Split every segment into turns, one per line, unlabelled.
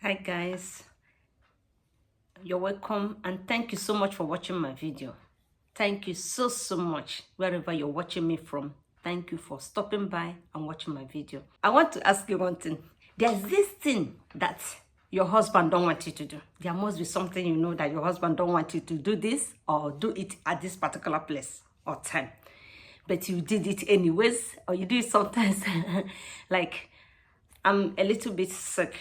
Hi guys, you're welcome and thank you so much for watching my video. Thank you so much wherever you're watching me from. Thank you for stopping by and watching my video. I want to ask you one thing. There's this thing that your husband don't want you to do. There must be something you know that your husband don't want you to do this or do it at this particular place or time. But you did it anyways, or you do it sometimes. Like, I'm a little bit sick.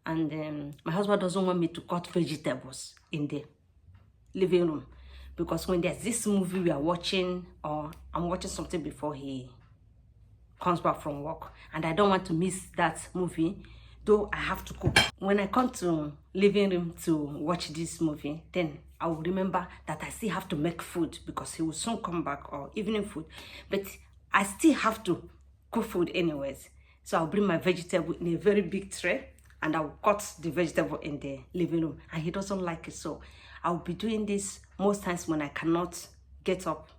And my husband doesn't want me to cut vegetables in the living room because when there's this movie we are watching or I'm watching something before he comes back from work and I don't want to miss that movie, though I have to cook. When I come to living room to watch this movie, then I will remember that I still have to make food because he will soon come back, or evening food, but I still have to cook food anyways. So I'll bring my vegetable in a very big tray and I'll cut the vegetable in the living room, and he doesn't like it. So I'll be doing this most times when I cannot get up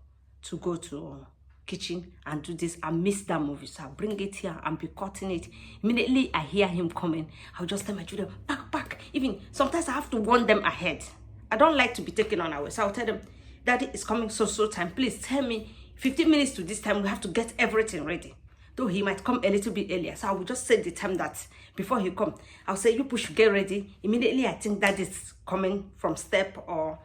to go to kitchen and do this. I miss that movie, so I'll bring it here and be cutting it. Immediately I hear him coming, I'll just tell my children, pack. Even sometimes I have to warn them ahead. I don't like to be taken on away, so I'll tell them, Daddy is coming so time. Please tell me 15 minutes to this time, we have to get everything ready. Though he might come a little bit earlier, so I will just set the time that before he come, I'll say, you push, get ready. Immediately I think that is coming from step or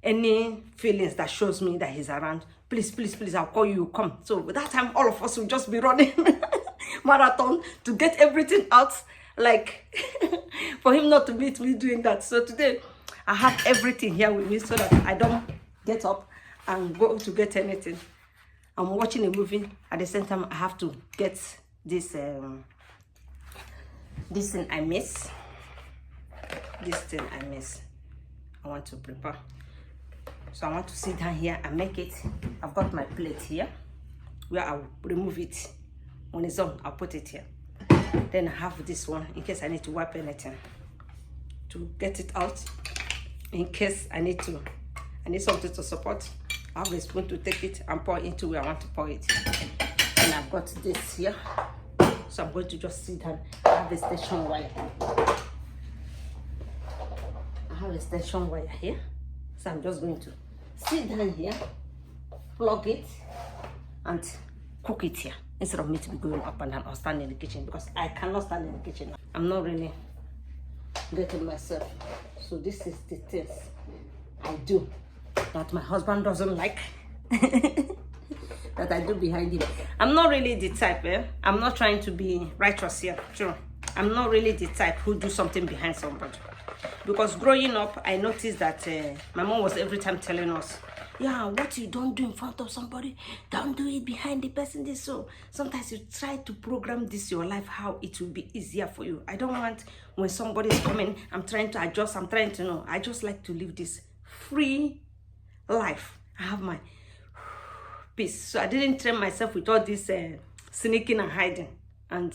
any feelings that shows me that he's around. Please, I'll call you, come. So with that time, all of us will just be running marathon to get everything out, like for him not to meet me doing that. So today I have everything here with me so that I don't get up and go to get anything. I'm watching a movie at the same time. I have to get this this thing I miss. I want to prepare. So I want to sit down here and make it. I've got my plate here where I'll remove it. When it's done, I'll put it here. Then I have this one in case I need to wipe anything to get it out. In case I need something to support, I have a spoon to take it and pour into where I want to pour it. And I've got this here. So I'm going to just sit down. I have a station wire. Here. So I'm just going to sit down here, plug it, and cook it here. Instead of me to be going up and down or standing in the kitchen, because I cannot stand in the kitchen. I'm not really getting myself. So this is the things I do that my husband doesn't like. That I do behind him. I'm not really the type, I'm not trying to be righteous here. True. I'm not really the type who do something behind somebody. Because growing up, I noticed that my mom was every time telling us, yeah, what you don't do in front of somebody, don't do it behind the person. This. So sometimes you try to program this your life how it will be easier for you. I don't want when somebody is coming, I'm trying to adjust, I'm trying to know. I just like to live this free life. I have my peace. So I didn't train myself with all this sneaking and hiding. And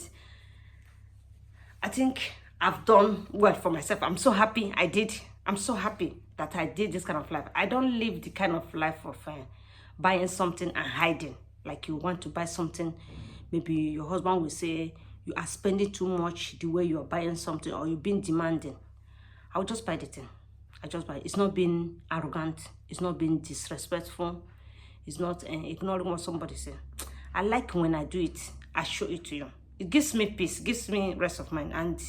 I think I've done well for myself. I'm so happy I did. I'm so happy that I did this kind of life. I don't live the kind of life of buying something and hiding. Like you want to buy something, maybe your husband will say you are spending too much the way you are buying something, or you're being demanding. I'll just buy the thing. I just buy it. It's not being arrogant. It's not being disrespectful. It's not ignoring what somebody says. I like when I do it, I show it to you. It gives me peace, gives me rest of mind, and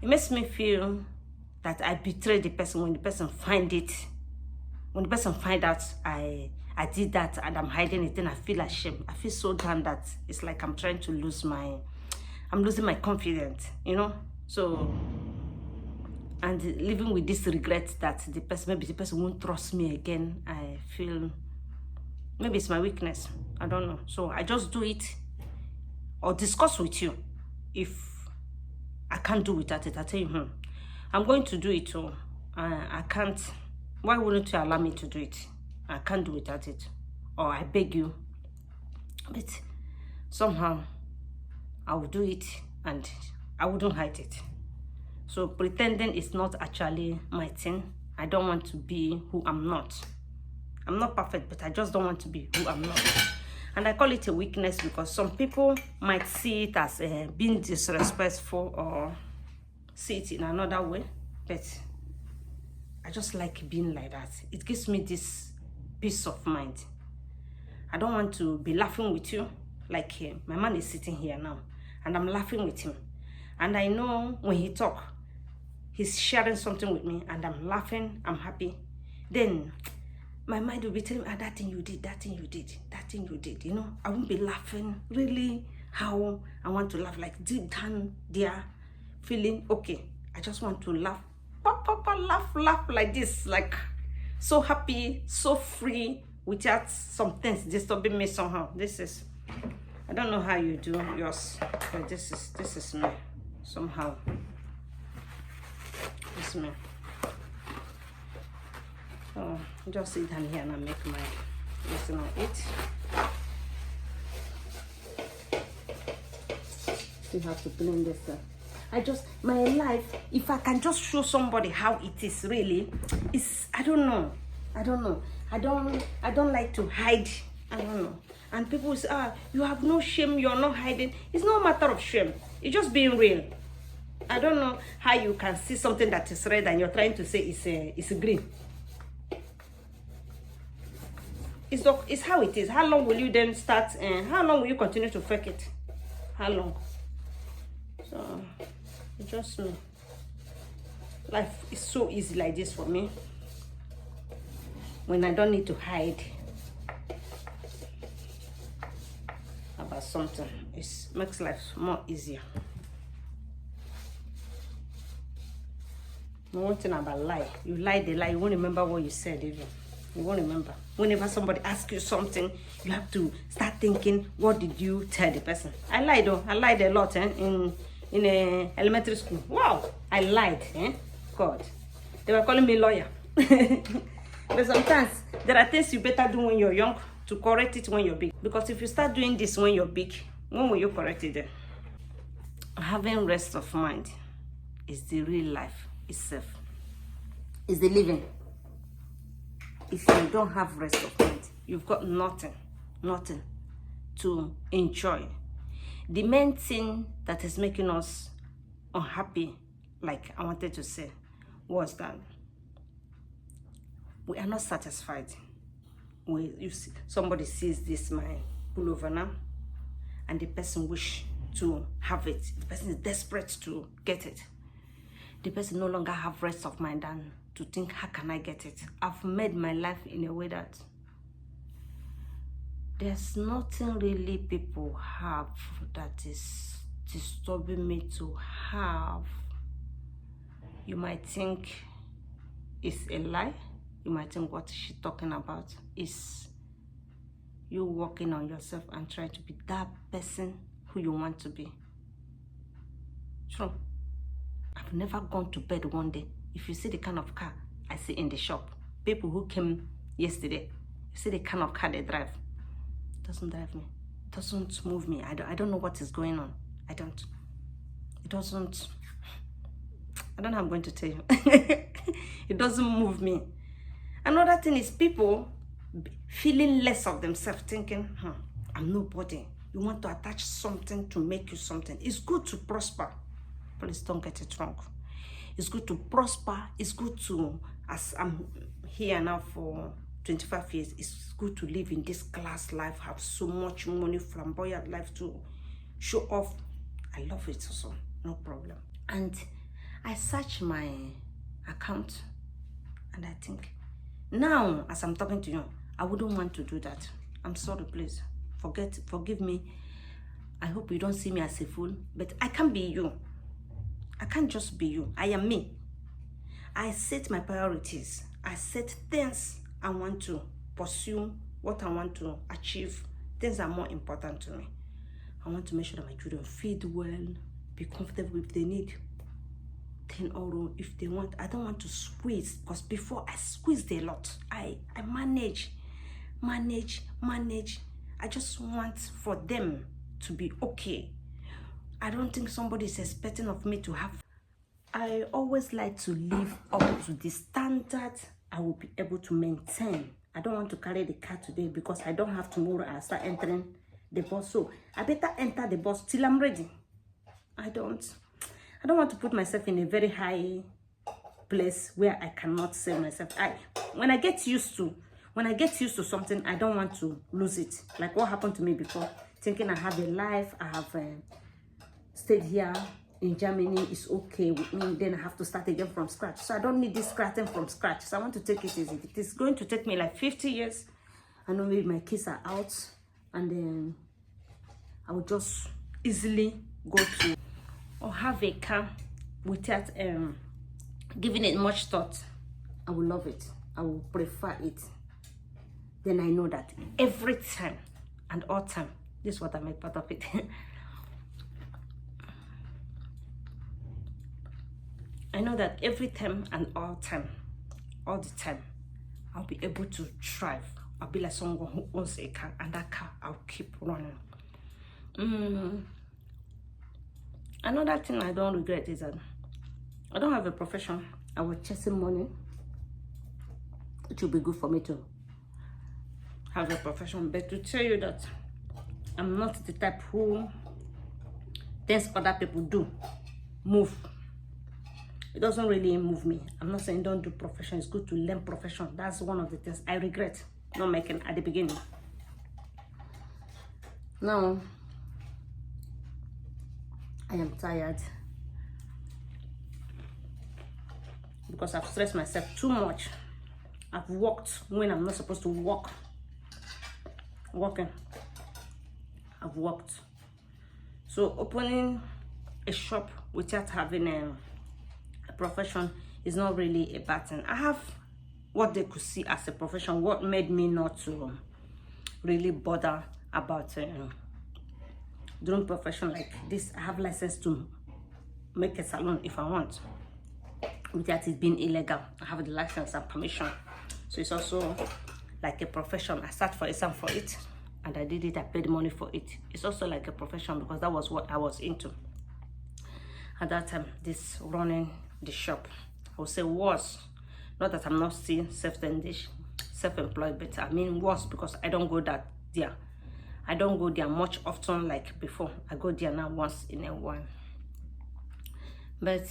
it makes me feel that I betrayed the person when the person find it. When the person find out I did that and I'm hiding it, then I feel ashamed. I feel so down that it's like I'm trying to I'm losing my confidence, you know? So, and living with this regret that maybe the person won't trust me again. I feel, maybe it's my weakness. I don't know. So I just do it or discuss with you. If I can't do without it, I tell you, I'm going to do it too. I can't. Why wouldn't you allow me to do it? I can't do without it. Or I beg you. But somehow I will do it and I wouldn't hide it. So pretending is not actually my thing. I don't want to be who I'm not. I'm not perfect, but I just don't want to be who I'm not. And I call it a weakness because some people might see it as being disrespectful or see it in another way, but I just like being like that. It gives me this peace of mind. I don't want to be laughing with you like my man is sitting here now, and I'm laughing with him. And I know when he talk, he's sharing something with me, and I'm laughing, I'm happy. Then my mind will be telling me, that thing you did, that thing you did, that thing you did. You know, I won't be laughing really how I want to laugh, like deep down there, feeling okay. I just want to laugh, laugh like this, like so happy, so free, without some things disturbing me somehow. This is, I don't know how you do yours, but this is me somehow. This is me. So just sit down here and I make my listen on it. Still have to clean this up. My life, if I can just show somebody how it is really, it's, I don't know. I don't like to hide. I don't know. And people say, you have no shame, you're not hiding. It's no matter of shame. It's just being real. I don't know how you can see something that is red and you're trying to say it's green. It's how it is. How long will you then start? How long will you continue to fake it? How long? So, it's just me. Life is so easy like this for me. When I don't need to hide about something, it makes life more easier. One thing about lie, you lie the lie, you won't remember what you said even. You won't remember. Whenever somebody asks you something, you have to start thinking, what did you tell the person? I lied though. I lied a lot in elementary school. Wow, I lied. God, they were calling me lawyer. But sometimes there are things you better do when you're young to correct it when you're big. Because if you start doing this when you're big, when will you correct it then? Having rest of mind is the real life itself. It's the living. If you don't have rest of mind, you've got nothing to enjoy. The main thing that is making us unhappy, like I wanted to say, was that we are not satisfied. Somebody sees this my pullover now, and the person wish to have it. The person is desperate to get it. The person no longer have rest of mind and to think, how can I get it? I've made my life in a way that there's nothing really people have that is disturbing me to have. You might think it's a lie. You might think what she's talking about is you working on yourself and trying to be that person who you want to be. True. I've never gone to bed one day. If you see the kind of car I see in the shop, people who came yesterday, you see the kind of car they drive. It doesn't drive me. It doesn't move me. I don't know what is going on. I don't know how I'm going to tell you. It doesn't move me. Another thing is people feeling less of themselves, thinking, I'm nobody. You want to attach something to make you something. It's good to prosper. Please don't get it wrong. It's good to prosper. It's good to, as I'm here now for 25 years, it's good to live in this class life, have so much money, flamboyant life to show off. I love it also, no problem. And I search my account and I think, now as I'm talking to you, I wouldn't want to do that. I'm sorry, please. Forgive me. I hope you don't see me as a fool, but I can't be you. I can't just be you. I am me. I set my priorities. I set things I want to pursue, what I want to achieve. Things are more important to me. I want to make sure that my children feed well, be comfortable if they need. Then or if they want, I don't want to squeeze, because before I squeezed a lot. I manage. I just want for them to be okay. I don't think somebody is expecting of me to have. I always like to live up to the standard I will be able to maintain. I don't want to carry the car today because I don't have tomorrow. I start entering the bus. So I better enter the bus till I'm ready. I don't want to put myself in a very high place where I cannot save myself. When I get used to something, I don't want to lose it. Like what happened to me before, thinking I have a life, I have stayed here in Germany, is okay with me, then I have to start again from scratch. So I don't need this starting from scratch. So I want to take it easy. It is going to take me like 50 years. I know maybe my kids are out, and then I will just easily go to or have a car without giving it much thought. I will love it. I will prefer it. Then I know that every time and all time, this is what I make part of it. I know that every time and all time, all the time, I'll be able to thrive. I'll be like someone who owns a car, and that car I'll keep running. Another thing I don't regret is that I don't have a profession. I was chasing money. It will be good for me to have a profession, but to tell you that I'm not the type who things other people do move. It doesn't really move me. I'm not saying don't do profession. It's good to learn profession. That's one of the things I regret not making at the beginning. Now, I am tired because I've stressed myself too much. I've walked when I'm not supposed to walk. I've walked. So opening a shop without having a profession is not really a bad thing. I have what they could see as a profession. What made me not to really bother about doing profession like this, I have license to make a salon if I want, without it being illegal. I have the license and permission. So it's also like a profession. I sat for exam for it, and I did it. I paid money for it. It's also like a profession because that was what I was into at that time. This running the shop, I would say, was not that I'm not still self-employed, but I mean was, because I don't go there. I don't go there much often like before. I go there now once in a while. But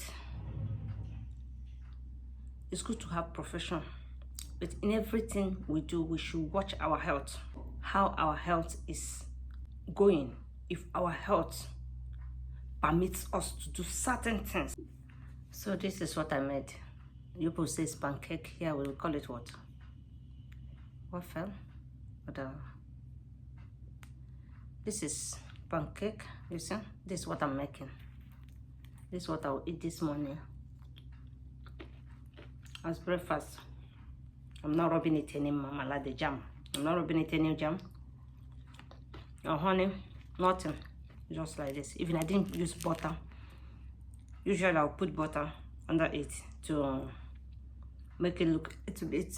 it's good to have profession. But in everything we do, we should watch our health, how our health is going. If our health permits us to do certain things. So this is what I made. You people say pancake. Here we'll call it what? Waffle. This is pancake. You see? This is what I'm making. This is what I'll eat this morning as breakfast. I'm not rubbing it any mama like the jam. I'm not rubbing it any jam. No honey, nothing. Just like this. Even I didn't use butter. Usually I'll put butter under it to make it look a little bit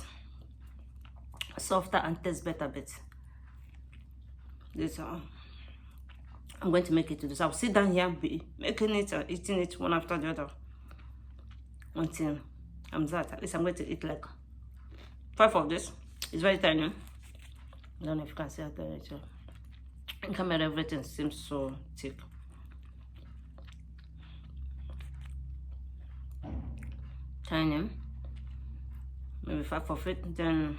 softer and taste better. But this I'm going to make it to this. I'll sit down here, be making it and eating it one after the other until I'm that. At least I'm going to eat like 5 of this. It's very tiny. I don't know if you can see how tiny it is. In camera, everything seems so thick. Tiny. Maybe 5 of it. Then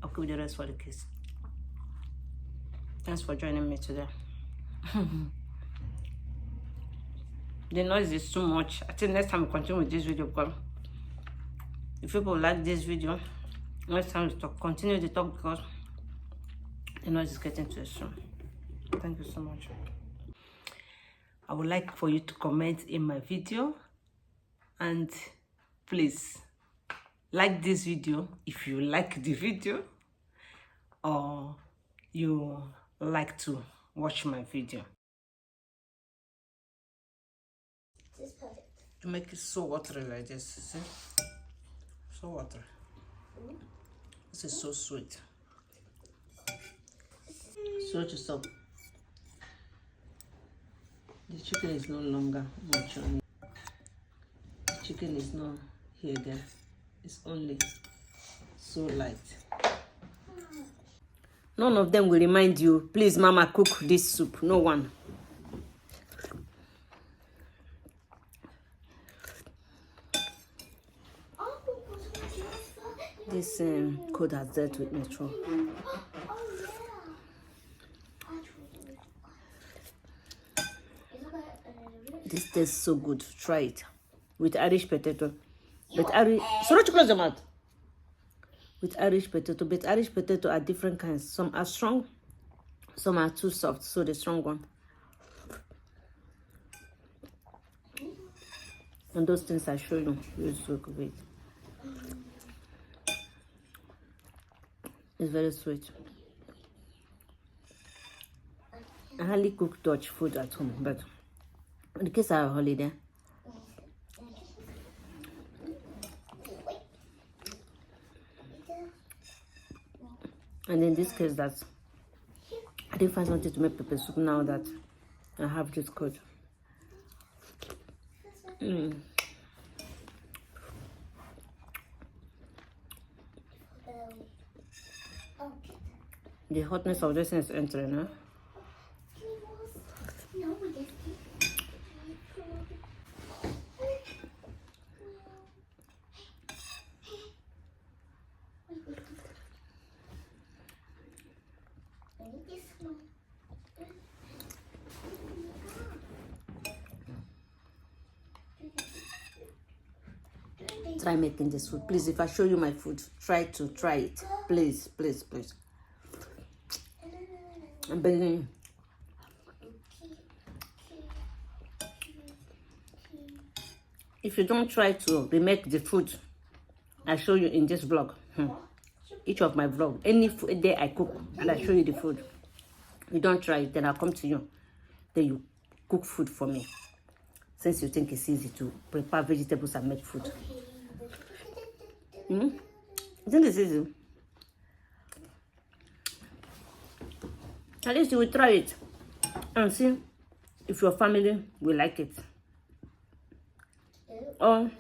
I'll keep the rest for the kids. Thanks for joining me today. The noise is too much. I think next time we continue with this video, because if people like this video, next time we continue the talk, because the noise is getting too extreme. Thank you so much. I would like for you to comment in my video, and please like this video if you like the video or you like to watch my video.
This is perfect.
To make it so watery like this, see? So watery. This is so sweet. So to stop. The chicken is no longer much on it. The chicken is not here there. It's only so light. None of them will remind you, please mama cook this soup. No one. This code has dealt with me through. This tastes so good. Try it with Irish potato. But Irish, so don't you close your mouth. With Irish potato, but Irish potato are different kinds. Some are strong, some are too soft. So the strong one. And those things I show you, use to cook it. It's very sweet. I hardly cook Dutch food at home, but in case I have a holiday, and in this case that I didn't find something to make pepper soup now that I have this code. The hotness of this thing is entering, huh? Try making this food, please. If I show you my food, try it, please, please, please. I'm begging you. If you don't try to remake the food I show you in this vlog, each of my vlog, any day I cook and I show you the food, you don't try it, then I'll come to you, then you cook food for me, since you think it's easy to prepare vegetables and make food. You think it's easy? At least you will try it and see if your family will like it, or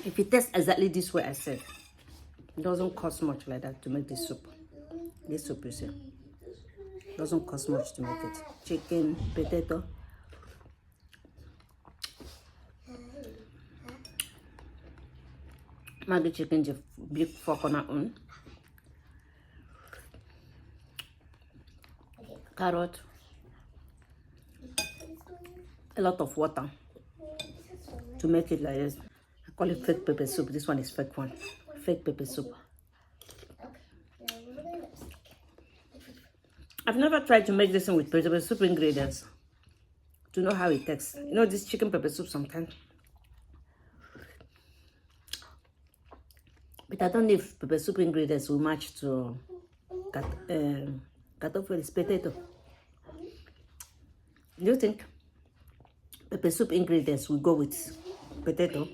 if it tastes exactly this way I said. It doesn't cost much like that to make this soup. This soup, you see, doesn't cost much to make it. Chicken, potato. Maggi chicken, the big fork on our own. Carrot. A lot of water to make it like this. I call it fake pepper soup. This one is fake one. Fake pepper soup. I've never tried to make this one with pepper soup ingredients to know how it tastes. You know this chicken pepper soup sometimes. But I don't know if pepper soup ingredients will match to cut off with this potato. Do you think pepper soup ingredients will go with potato?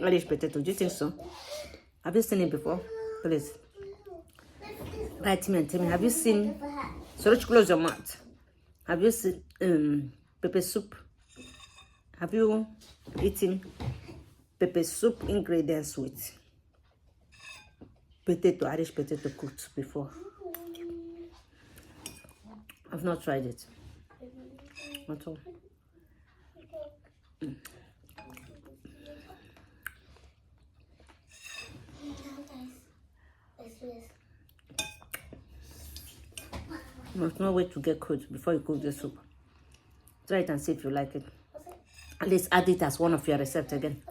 Irish potato, do you think so? Have you seen it before? Please write me and tell me, have you seen, so let's close your mouth. Have you seen pepper soup? Have you eaten pepper soup ingredients with potato, Irish potato cooked before? I've not tried it at all. There's no way to get cooked before you cook the soup. Try it and see if you like it. At least add it as one of your recipes again.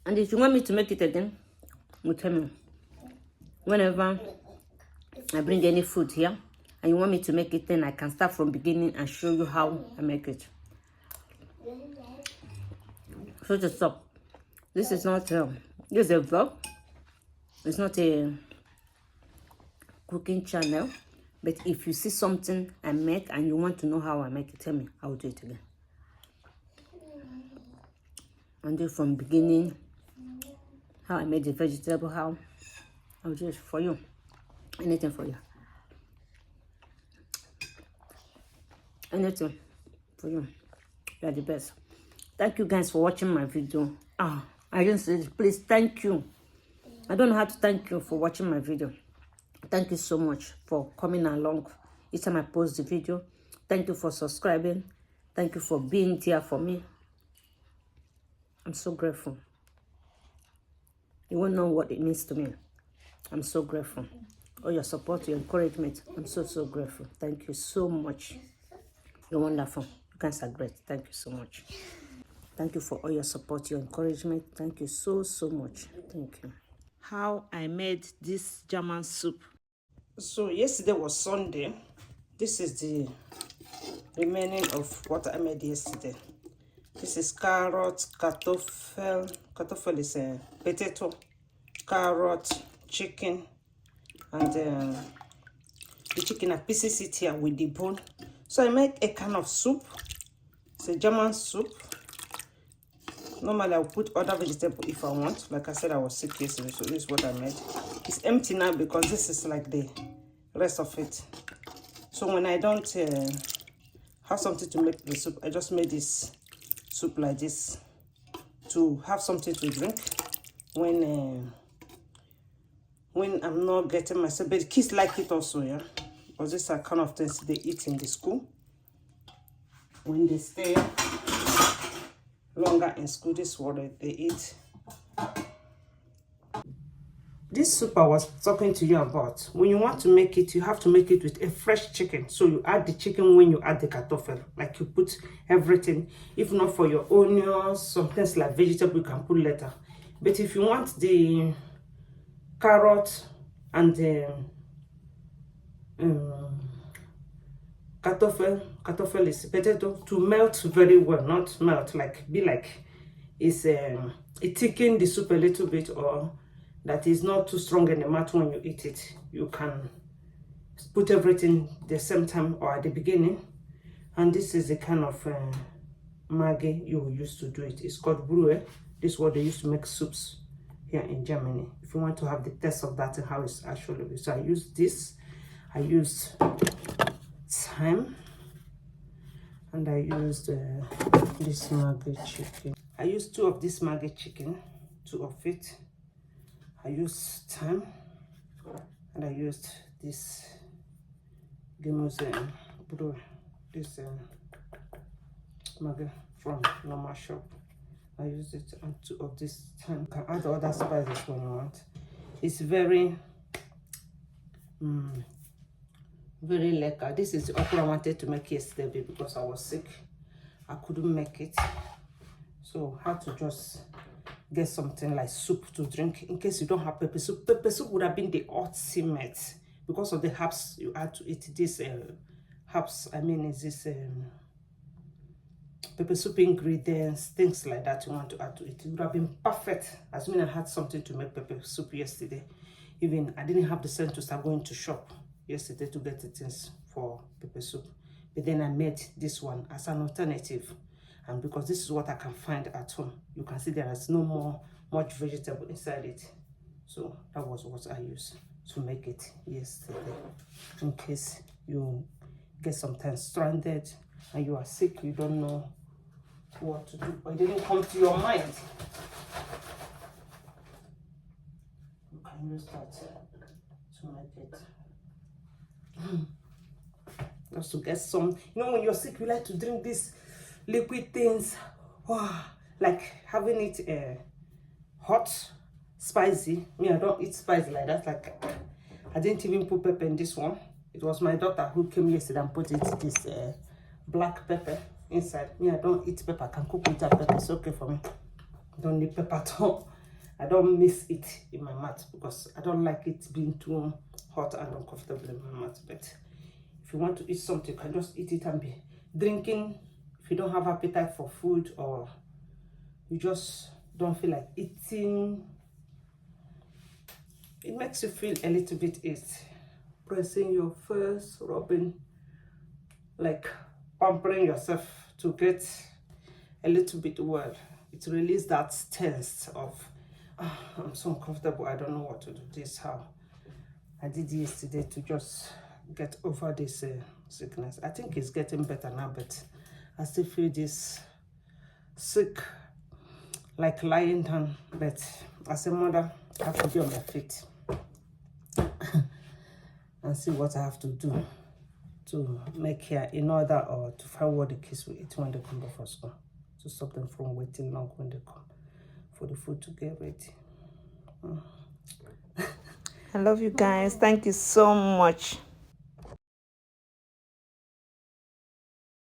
And if you want me to make it again, you tell me. Whenever I bring any food here and you want me to make it, then I can start from beginning and show you how I make it. So to stop. This is not this is a vlog. It's not a cooking channel. But if you see something I make and you want to know how I make it, tell me. I will do it again. And do it from beginning. How I made the vegetable, how I'll do it for you. Anything for you. Anything for you. You are the best. Thank you guys for watching my video. I didn't say this. Please, thank you. I don't know how to thank you for watching my video. Thank you so much for coming along each time I post the video. Thank you for subscribing. Thank you for being there for me. I'm so grateful. You won't know what it means to me. I'm so grateful. All your support, your encouragement. I'm so, so grateful. Thank you so much. You're wonderful. You guys are great. Thank you so much. Thank you for all your support, your encouragement. Thank you so, so much. Thank you. How I made this German soup. So yesterday was Sunday. This is the remaining of what I made yesterday. This is carrot, kartoffel. Kartoffel is a potato, carrot, chicken, and the chicken I pieces it here with the bone. So I make a kind of soup. It's a German soup. Normally I will put other vegetables if I want. Like I said, I was sick yesterday, so this is what I made. It's empty now because this is like the rest of it. So when I don't have something to make the soup, I just made this soup like this to have something to drink when I'm not getting myself. But the kids like it also, yeah, because these are kind of things they eat in the school when they stay longer in school. This is what they eat. This soup I was talking to you about, when you want to make it, you have to make it with a fresh chicken. So you add the chicken when you add the kartoffel, like you put everything. If not for your onions, some things like vegetable you can put later. But if you want the carrot and the kartoffel is potato, to melt very well, not melt, like be like it's it thicken the soup a little bit, or that is not too strong in the mouth when you eat it. You can put everything the same time or at the beginning. And this is the kind of maggi you use to do it. It's called Brühe. This is what they used to make soups here in Germany. If you want to have the taste of that and how it's actually. So I use this. I used thyme, and I used this maggi chicken. I used 2 of this maggi chicken, 2 of it. I used thyme, and I used this Gemüse Brühe, this maggi from normal shop. I used it, and 2 of this thyme. You can add other spices when you want. It's very very lekker. This is the okra I wanted to make yesterday because I was sick. I couldn't make it, so I had to just get something like soup to drink in case you don't have pepper soup. Pepper soup would have been the ultimate because of the herbs you add to it. This herbs, I mean, is this pepper soup ingredients, things like that you want to add to it. It would have been perfect. As when I had something to make pepper soup yesterday. Even I didn't have the sense to start going to shop yesterday to get the things for pepper soup. But then I made this one as an alternative. And because this is what I can find at home, you can see there is no much vegetable inside it. So that was what I used to make it yesterday. In case you get sometimes stranded and you are sick, you don't know what to do, or it didn't come to your mind, you can use that to make it. Just to get some, you know, when you're sick, you like to drink these liquid things, like having it hot, spicy. Me, I don't eat spicy like that. Like, I didn't even put pepper in this one. It was my daughter who came yesterday and put this black pepper inside. Me, I don't eat pepper. I can cook without pepper. It's okay for me. I don't need pepper at all. I don't miss it in my mouth because I don't like it being too hot and uncomfortable in my mouth. But if you want to eat something, you can just eat it and be drinking. If you don't have appetite for food, or you just don't feel like eating, it makes you feel a little bit easy. Pressing your face, rubbing, like pampering yourself to get a little bit well. It releases that taste of, I'm so uncomfortable, I don't know what to do. This is how I did yesterday to just get over this sickness. I think it's getting better now, but I still feel this sick, like lying down. But as a mother, I have to be on my feet and see what I have to do to make here in order, or to find what the kids will eat when they come back from school, to stop them from waiting long when they come for the food to get ready.
I love you guys. Thank you so much.